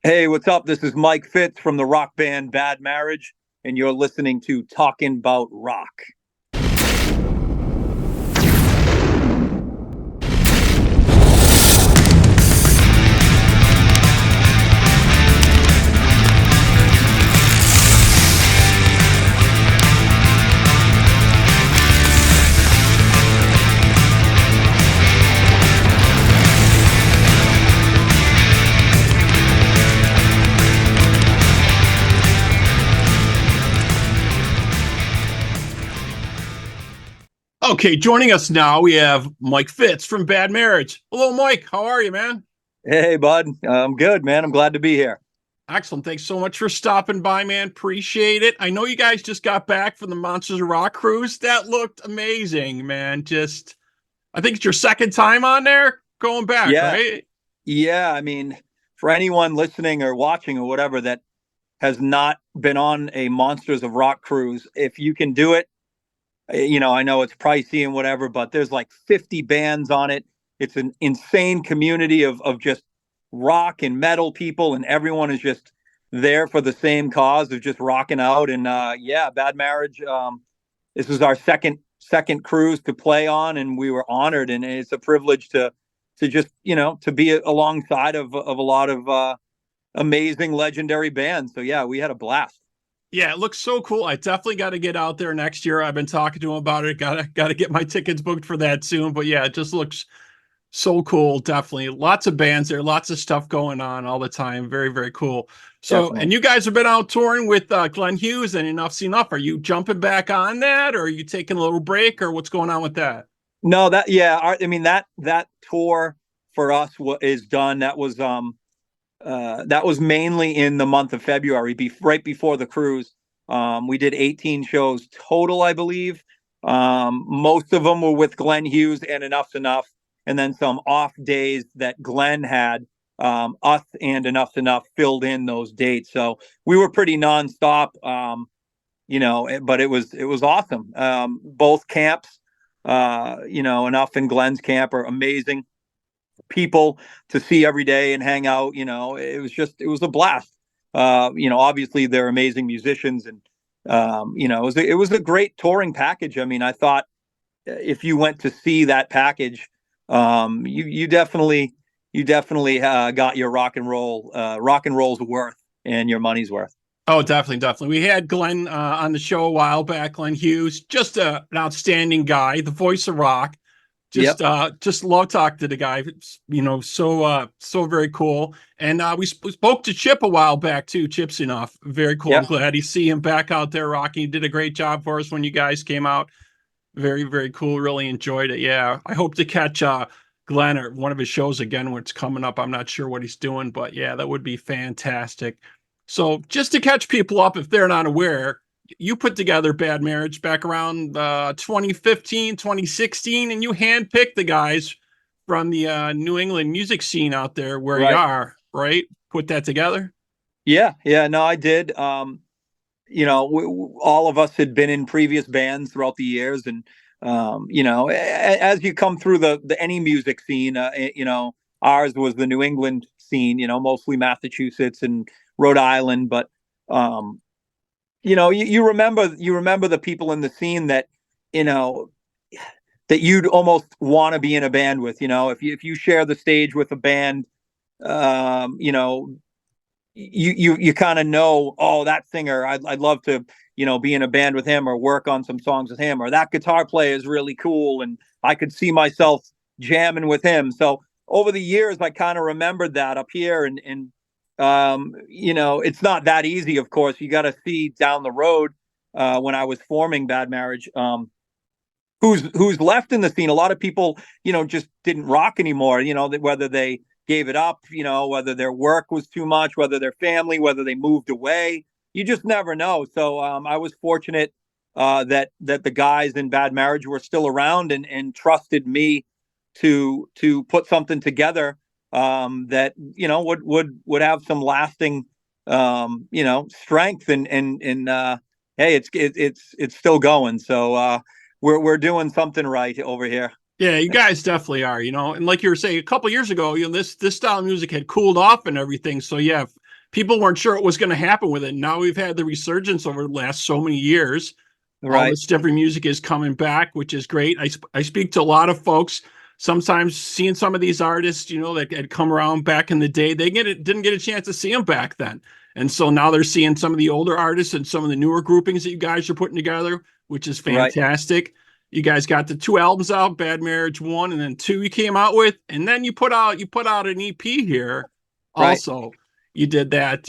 Hey, what's up? This is Mike Fitz from the rock band Bad Marriage, and you're listening to Talking About Rock. Okay, joining us now, we have Mike Fitz from Bad Marriage. Hello, Mike. How are you, man? Hey, bud. I'm good, man. I'm glad to be here. Excellent. Thanks so much for stopping by, man. Appreciate it. I know you guys just got back from the Monsters of Rock cruise. That looked amazing, man. I think it's your second time on there going back, Yeah. right? Yeah. I mean, for anyone listening or watching or whatever that has not been on a Monsters of Rock cruise, if you can do it, I know it's pricey and whatever, but there's like 50 bands on it. It's an insane community of just rock and metal people, and everyone is just there for the same cause of just rocking out. And yeah, Bad Marriage. This is our second cruise to play on, and we were honored, and it's a privilege to just to be alongside of a lot of amazing, legendary bands. So yeah, we had a blast. Yeah, it looks so cool. I definitely got to get out there next year. I've been talking to him about it. Got to get my tickets booked for that soon. But yeah, it just looks so cool. Definitely. Lots of bands there, lots of stuff going on all the time. Very, very cool. So, Definitely. and you guys have been out touring with Glen Hughes and Enuff's Enough. Are you jumping back on that, or are you taking a little break, or what's going on with that? No, that yeah. I mean that tour for us is done. That was mainly in the month of February, right before the cruise. We did 18 shows total, I believe. Most of them were with Glen Hughes and Enough's Enough, and then some off days that Glen had. Us and Enough's Enough filled in those dates, so we were pretty nonstop. But it was awesome. Both camps, Enuff and Glen's camp are amazing people to see every day and hang out. It was a blast. Obviously they're amazing musicians, and it was a great touring package. I mean, I thought if you went to see that package, you definitely got your rock and roll's worth and your money's worth. Oh, definitely, definitely. We had Glen on the show a while back. Glen Hughes, just an outstanding guy, the voice of rock. Yep. Just love talk to the guy. So very cool. And we spoke to Chip a while back too. Chip's Enuff. Very cool. I'm Yep. glad to see him back out there rocking. He did a great job for us when you guys came out. Very, very cool. Really enjoyed it. Yeah. I hope to catch Glenn at one of his shows again when it's coming up. I'm not sure what he's doing, but yeah, that would be fantastic. So just to catch people up if they're not aware, you put together Bad Marriage back around 2015, 2016, and you handpicked the guys from the New England music scene out there where you Right. are, right? Put that together? Yeah. Yeah. No, I did. All of us had been in previous bands throughout the years, and as you come through the any music scene, ours was the New England scene, mostly Massachusetts and Rhode Island, but you remember the people in the scene that you know that you'd almost want to be in a band with. If you share the stage with a band, you know you kind of know, oh, that singer, I'd love to be in a band with him or work on some songs with him, or that guitar player is really cool and I could see myself jamming with him. So over the years I kind of remembered that up here, and it's not that easy. Of course, you got to see down the road, when I was forming Bad Marriage, who's left in the scene. A lot of people just didn't rock anymore, whether they gave it up, whether their work was too much, whether their family, whether they moved away. You just never know. So I was fortunate that the guys in Bad Marriage were still around and trusted me to put something together that would have some lasting strength, and hey, it's still going. So we're doing something right over here. Yeah, you guys definitely are, and like you were saying a couple years ago, this style of music had cooled off and everything. So yeah, people weren't sure what was going to happen with it. Now we've had the resurgence over the last so many years. All Right. this different music is coming back, which is great. I speak to a lot of folks. Sometimes seeing some of these artists, that had come around back in the day, didn't get a chance to see them back then. And so now they're seeing some of the older artists and some of the newer groupings that you guys are putting together, which is Right. fantastic. You guys got the 2 albums out, Bad Marriage 1 and then 2 you came out with, and then you put out an EP here Right. also. You did that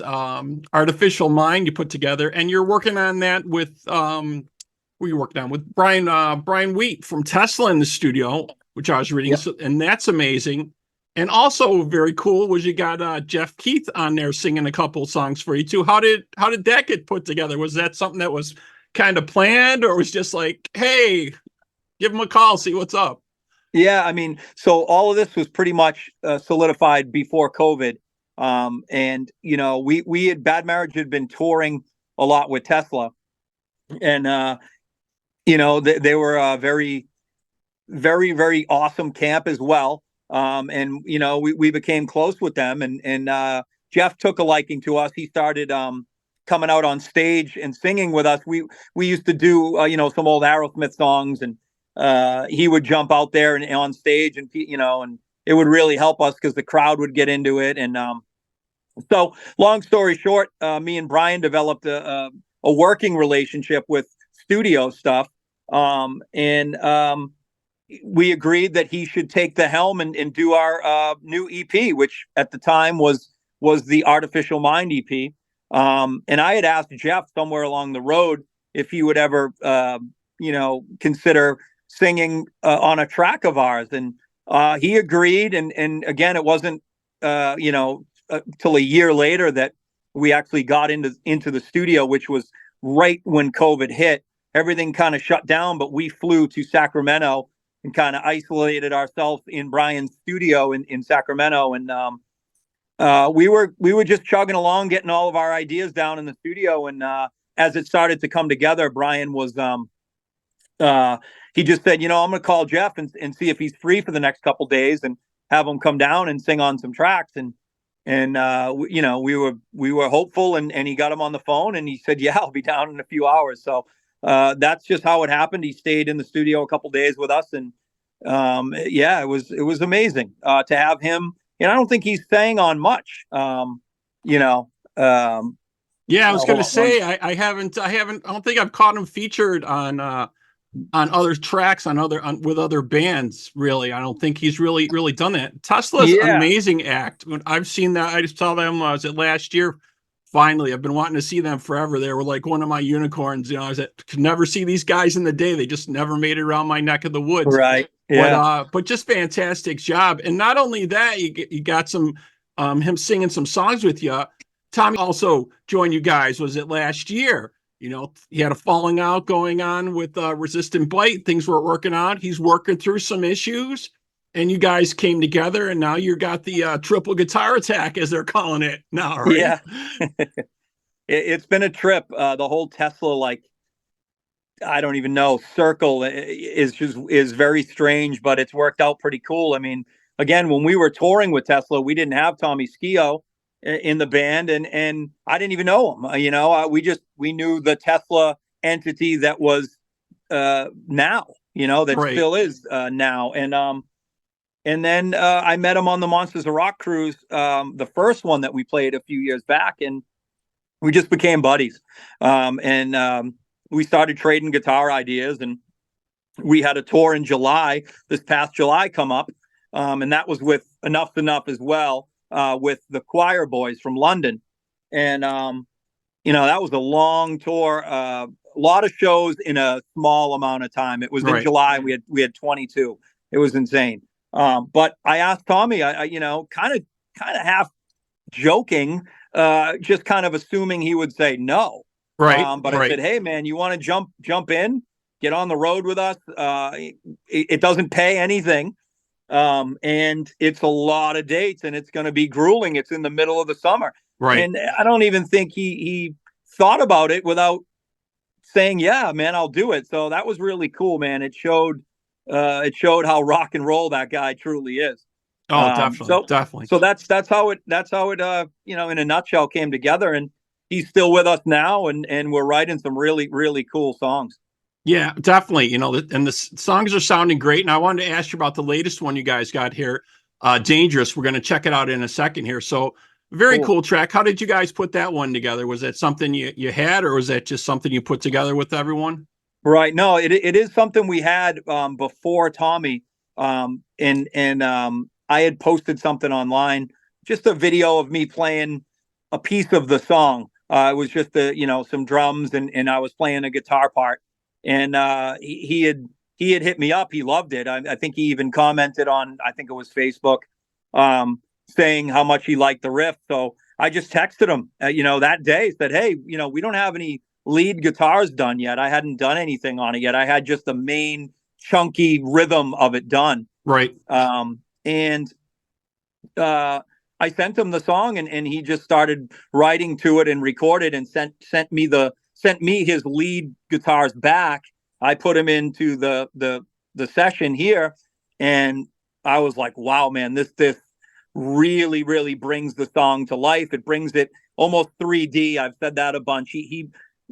Artificial Mind you put together, and you're working on that with who you working on with Brian Wheat from Tesla in the studio, which I was reading. Yep. So, and that's amazing. And also very cool was you got Jeff Keith on there singing a couple songs for you too. How did that get put together? Was that something that was kind of planned, or was just like, hey, give him a call, see what's up? Yeah, I mean, so all of this was pretty much solidified before COVID. And we had Bad Marriage had been touring a lot with Tesla, and they were a very, very, very awesome camp as well. And we became close with them, and Jeff took a liking to us. He started coming out on stage and singing with us. We used to do some old Aerosmith songs, and he would jump out there and on stage, and and it would really help us because the crowd would get into it. And so, long story short, me and Brian developed a working relationship with studio stuff, and we agreed that he should take the helm and do our new EP, which at the time was the Artificial Mind EP. And I had asked Jeff somewhere along the road if he would ever, consider singing on a track of ours, and he agreed. And again, it wasn't, till a year later that we actually got into the studio, which was right when COVID hit. Everything kind of shut down, but we flew to Sacramento and kind of isolated ourselves in Brian's studio in Sacramento. And we were just chugging along, getting all of our ideas down in the studio. And as it started to come together, Brian was he just said, I'm going to call Jeff and see if he's free for the next couple days and have him come down and sing on some tracks. And we were hopeful, and he got him on the phone, and he said, yeah, I'll be down in a few hours. So that's just how it happened. He stayed in the studio a couple days with us, and it was amazing to have him. And I don't think he's sang on much. Yeah, I was going to say I don't think I've caught him featured on other tracks with other bands. Really, I don't think he's really done that. Tesla's an amazing act. When I've seen that, I just saw them. Was it last year? Finally, I've been wanting to see them forever. They were like one of my unicorns. I could never see these guys in the day. They just never made it around my neck of the woods. Right. Yeah. But just fantastic job. And not only that, you got some him singing some songs with you. Tommy also joined you guys. Was it last year? He had a falling out going on with Resistant Bite. Things weren't working out. He's working through some issues, and you guys came together, and now you got the triple guitar attack, as they're calling it now, right? Yeah. It's been a trip. The whole Tesla, I don't even know, circle is very strange, but it's worked out pretty cool. I mean, again, when we were touring with Tesla, we didn't have Tommy Skio in the band, and I didn't even know him. We knew the Tesla entity that was now, that Right. still is now. And then I met him on the Monsters of Rock cruise, the first one that we played a few years back, and we just became buddies. We started trading guitar ideas, and we had a tour in July, this past July, come up, and that was with Enuff as well. With the Choir Boys from London. And, that was a long tour, a lot of shows in a small amount of time. It was in July. We had 22. It was insane. But I asked Tommy, kind of half joking, just kind of assuming he would say no. Right. But I said, hey, man, you want to jump in, get on the road with us? It doesn't pay anything. And it's a lot of dates, and it's going to be grueling. It's in the middle of the summer. Right. And I don't even think he thought about it without saying, yeah, man, I'll do it. So that was really cool, man. It showed how rock and roll that guy truly is. Oh, definitely, So definitely. that's how it in a nutshell came together. And he's still with us now, and we're writing some really really cool songs. Yeah, definitely. And the songs are sounding great. And I wanted to ask you about the latest one you guys got here, Dangerous. We're going to check it out in a second here. So, very Cool. cool track. How did you guys put that one together? Was that something you had, or was that just something you put together with everyone? Right. No, it is something we had before Tommy. And I had posted something online, just a video of me playing a piece of the song. It was just some drums, and I was playing a guitar part. And he had hit me up. He loved it. I think he even commented on, I think it was Facebook, saying how much he liked the riff. So I just texted him, that day, said, "Hey, we don't have any lead guitars done yet. I hadn't done anything on it yet. I had just the main chunky rhythm of it done." Right. And I sent him the song, and he just started writing to it and recorded and sent me his lead guitars back. I put him into the session here, and I was like, "Wow, man, this really really brings the song to life. It brings it almost 3D." I've said that a bunch.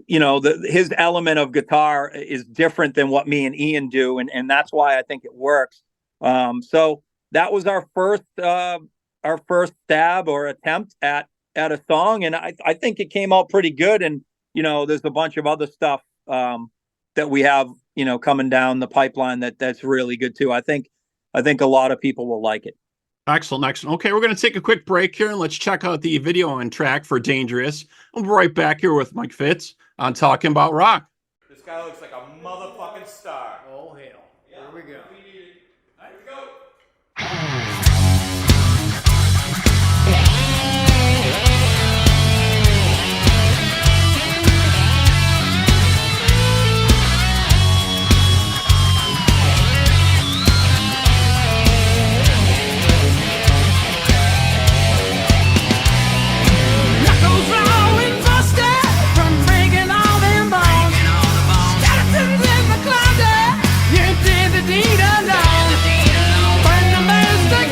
His element of guitar is different than what me and Ian do, and that's why I think it works. So that was our first stab or attempt at a song, and I think it came out pretty good. And there's a bunch of other stuff that we have coming down the pipeline that's really good too. I think a lot of people will like it. Excellent, excellent. Okay, we're going to take a quick break here and let's check out the video and track for Dangerous. We'll be right back here with Mike Fitz on Talking About Rock. This guy looks like a motherfucking star. Oh, hell. Here we go. Here we go. When the master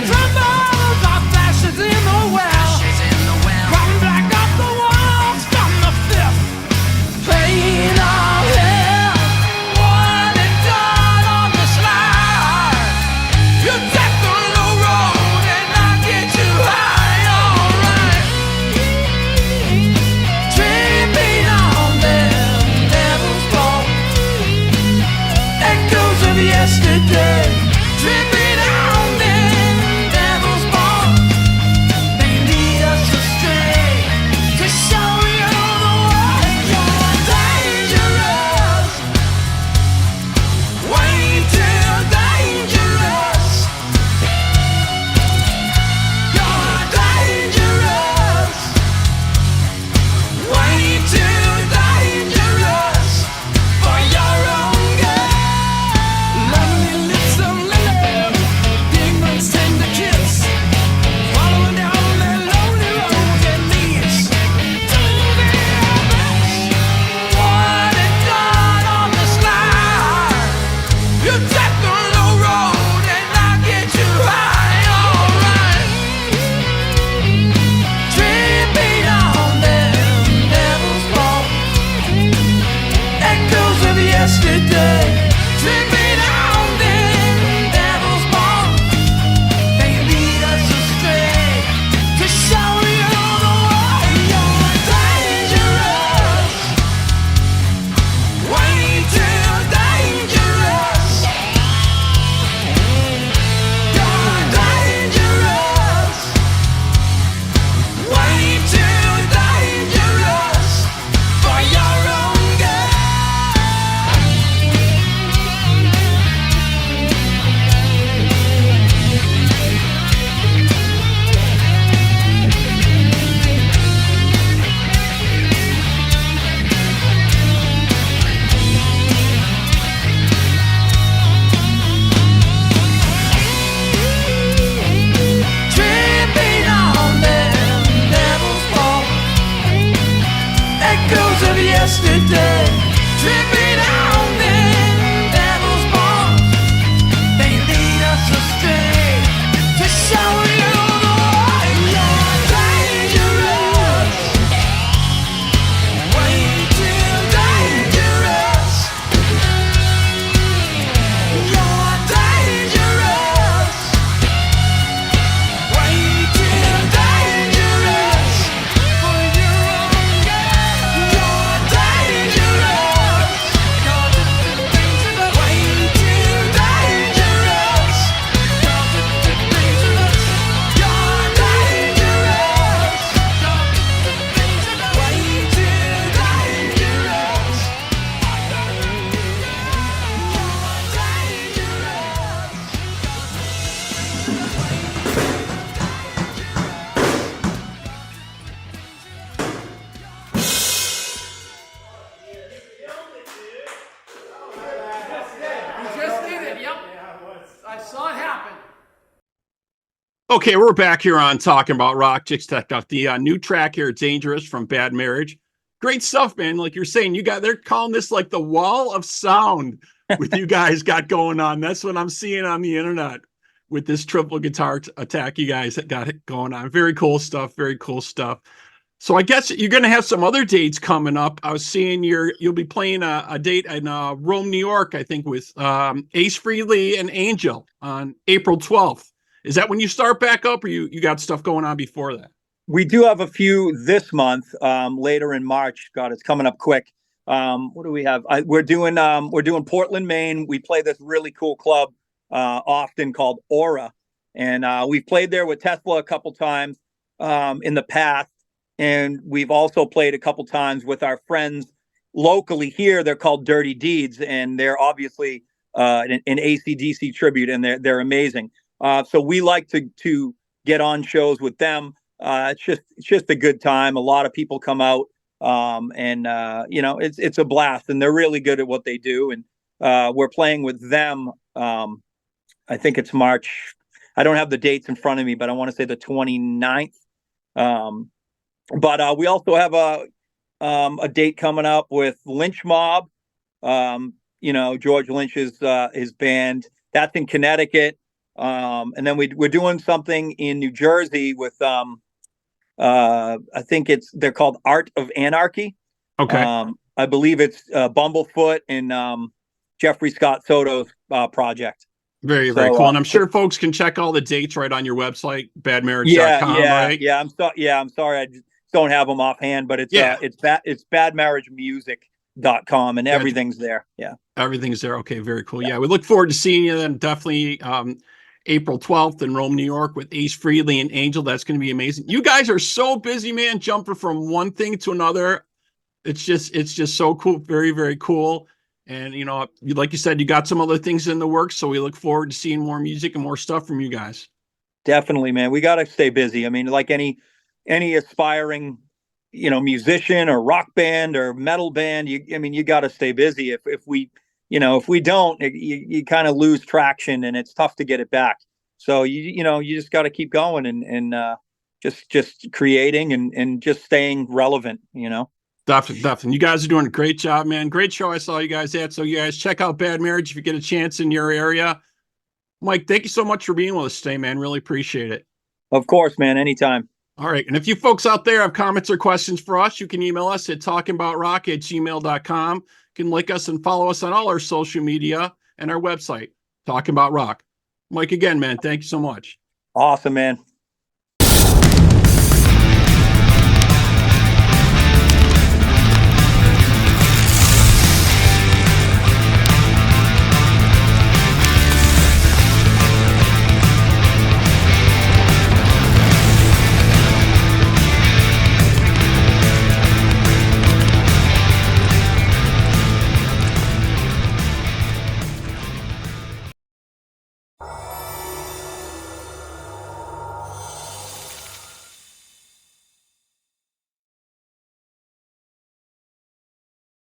Okay, we're back here on Talking About Rock. Chicks Tech Off the new track here, Dangerous from Bad Marriage. Great stuff, man. Like you're saying, they're calling this like the wall of sound with you guys got going on. That's what I'm seeing on the internet with this triple guitar attack you guys got it going on. Very cool stuff. Very cool stuff. So I guess you're going to have some other dates coming up. I was seeing you'll be playing a date in Rome, New York, I think, with Ace Frehley and Angel on April 12th. Is that when you start back up, or you got stuff going on before that? We do have a few this month, later in March. God, it's coming up quick. What do we have? We're doing Portland, Maine. We play this really cool club often called Aura, and we've played there with Tesla a couple times in the past, and we've also played a couple times with our friends locally here. They're called Dirty Deeds, and they're obviously an AC/DC tribute, and they're amazing. So we like to get on shows with them. It's just a good time. A lot of people come out, and it's a blast, and they're really good at what they do. And we're playing with them. I think it's March. I don't have the dates in front of me, but I want to say the 29th. But we also have a date coming up with Lynch Mob. George Lynch's his band. That's in Connecticut. And then we're doing something in New Jersey with I think they're called Art of Anarchy. Okay. I believe it's Bumblefoot and Jeffrey Scott Soto's project. Very cool. And I'm sure folks can check all the dates right on your website, badmarriage.com, right? Yeah. I'm sorry. I just don't have them offhand, but it's badmarriagemusic.com, and everything's there. Yeah. Everything's there. Okay. Very cool. Yeah. We look forward to seeing you then. Definitely, April 12th in Rome, New York with Ace Frehley and Angel. That's going to be amazing. You guys are so busy, man, jumping from one thing to another. It's just so cool. Very, very cool. And, like you said, you got some other things in the works. So we look forward to seeing more music and more stuff from you guys. Definitely, man. We got to stay busy. I mean, like any aspiring, musician or rock band or metal band, you got to stay busy. If we don't, you kind of lose traction, and it's tough to get it back. So you just got to keep going and just creating and just staying relevant. Definitely. You guys are doing a great job, man. Great show I saw you guys at. So you guys check out Bad Marriage if you get a chance in your area. Mike, thank you so much for being with us today, man. Really appreciate it. Of course, man. Anytime. All right. And if you folks out there have comments or questions for us, you can email us at talkingaboutrock@gmail.com. You can like us and follow us on all our social media and our website, Talking About Rock. Mike, again, man, thank you so much. Awesome, man.